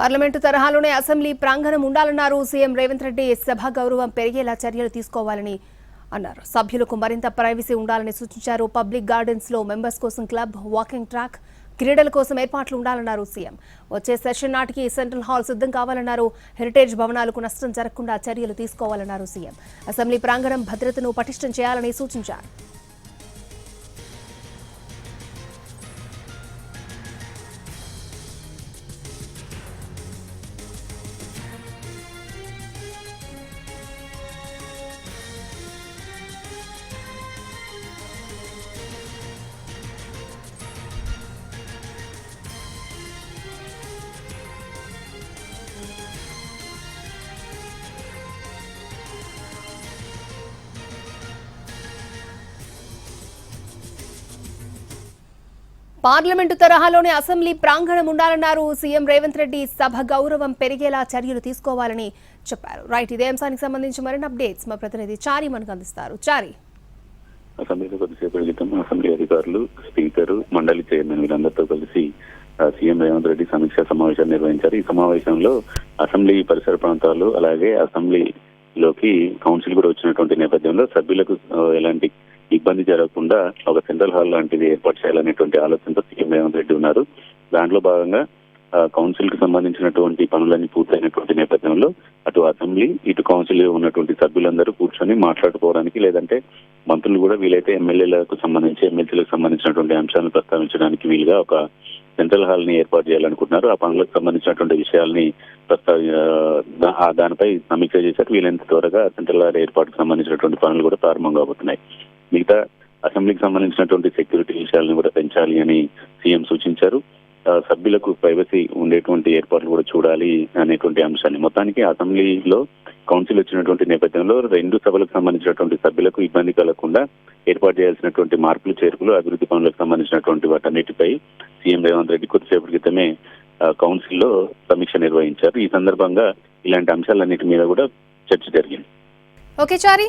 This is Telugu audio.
పార్లమెంటు తరహాలోనే అసెంబ్లీ ప్రాంగణం ఉండాలన్నారు సీఎం రేవంత్ రెడ్డి. సభ గౌరవం పెరిగేలా చర్యలు తీసుకోవాలని అన్నారు. సభ్యులకు మరింత ప్రైవసీ ఉండాలని సూచించారు. పబ్లిక్ గార్డెన్స్ లో మెంబర్స్ కోసం క్లబ్, వాకింగ్ ట్రాక్, క్రీడల కోసం ఏర్పాట్లు ఉండాలన్నారు సీఎం. వచ్చే సెషన్ నాటికి సెంట్రల్ హాల్ సిద్ధం కావాలన్నారు. హెరిటేజ్ భవనాలకు నష్టం జరగకుండా చర్యలు తీసుకోవాలన్నారు సీఎం. అసెంబ్లీ ప్రాంగణం భద్రతను పటిష్టం చేయాలని సూచించారు. పార్లమెంటు తరహాలోనే అసెంబ్లీ ప్రాంగణం ఉండాలన్నారు సీఎం రేవంత్ రెడ్డి. సభ గౌరవం పెరిగేలా చర్యలు తీసుకోవాలని చెప్పారు. రైట్, ఇదే అంశానికి సంబంధించి మరిన్ని అప్డేట్స్ మా ప్రతినిధి చారి మనకు అందిస్తారు. చారి, అసెంబ్లీలో కొద్దిసేపటి క్రితం అసెంబ్లీ అధికారులు, స్పీకర్, మండలి చైర్మన్ వీళ్ళందరితో కలిసి సీఎం రేవంత్ రెడ్డి సమీక్షా సమావేశాన్ని నిర్వహించారు. ఈ సమావేశంలో అసెంబ్లీ పరిసర ప్రాంతాలు అలాగే అసెంబ్లీలోకి కౌన్సిల్ కూడా వచ్చినటువంటి నేపథ్యంలో సభ్యులకు ఎలాంటి ఇబ్బంది జరగకుండా ఒక సెంట్రల్ హాల్ లాంటిది ఏర్పాటు చేయాలనేటువంటి ఆలోచనతో సీఎం రేవంత్ రెడ్డి ఉన్నారు. దాంట్లో భాగంగా కౌన్సిల్ కు సంబంధించినటువంటి పనులన్నీ పూర్తయినటువంటి నేపథ్యంలో అటు అసెంబ్లీ ఇటు కౌన్సిల్ ఉన్నటువంటి సభ్యులందరూ కూర్చొని మాట్లాడుకోవడానికి, లేదంటే మంత్రులు కూడా వీలైతే ఎమ్మెల్యేలకు సంబంధించి ఎమ్మెల్సీలకు సంబంధించినటువంటి అంశాలను ప్రస్తావించడానికి వీలుగా ఒక సెంట్రల్ హాల్ ని ఏర్పాటు చేయాలనుకుంటున్నారు. ఆ పనులకు సంబంధించినటువంటి విషయాల్ని దానిపై సమీక్ష చేశారు. వీలైనంత త్వరగా సెంట్రల్ హాల్ ఏర్పాటుకు సంబంధించినటువంటి పనులు కూడా ప్రారంభం కాబోతున్నాయి. మిగతా అసెంబ్లీకి సంబంధించినటువంటి సెక్యూరిటీ విషయాలను కూడా పెంచాలి అని సీఎం సూచించారు. సభ్యులకు ప్రైవసీ ఉండేటువంటి ఏర్పాట్లు కూడా చూడాలి అనేటువంటి అంశాన్ని మొత్తానికి అసెంబ్లీలో కౌన్సిల్ వచ్చినటువంటి నేపథ్యంలో రెండు సభలకు సంబంధించినటువంటి సభ్యులకు ఇబ్బంది కలగకుండా ఏర్పాటు చేయాల్సినటువంటి మార్పులు, చేర్పులు, అభివృద్ధి పనులకు సంబంధించినటువంటి వాటన్నిటిపై సీఎం రేవంత్ రెడ్డి కొద్దిసేపటి క్రితమే కౌన్సిల్లో సమీక్ష నిర్వహించారు. ఈ సందర్భంగా ఇలాంటి అంశాలన్నిటి మీద కూడా చర్చ జరిగింది. ఓకే చారి.